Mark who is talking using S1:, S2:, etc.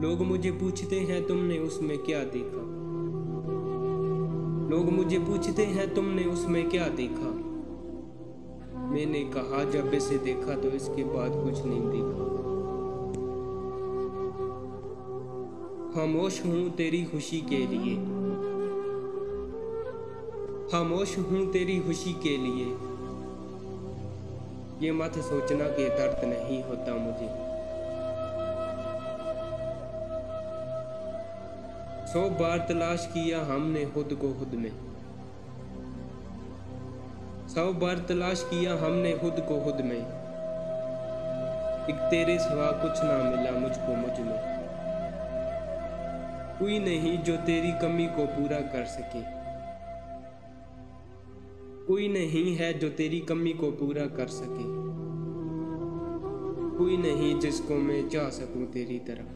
S1: लोग मुझे पूछते हैं तुमने उसमें क्या देखा। लोग मुझे पूछते हैं तुमने उसमें क्या देखा। मैंने कहा जब इसे देखा तो इसके बाद कुछ नहीं देखा। खामोश हूँ तेरी खुशी के लिए। खामोश हूँ तेरी खुशी के लिए। ये मत सोचना कि दर्द नहीं होता मुझे। 100 बार तलाश किया हमने खुद को खुद में। 100 बार तलाश किया हमने खुद को खुद में। एक तेरे सिवा कुछ ना मिला मुझको मुझ में। कोई नहीं जो तेरी कमी को पूरा कर सके। कोई नहीं है जो तेरी कमी को पूरा कर सके। कोई नहीं जिसको मैं चाह सकूं तेरी तरफ।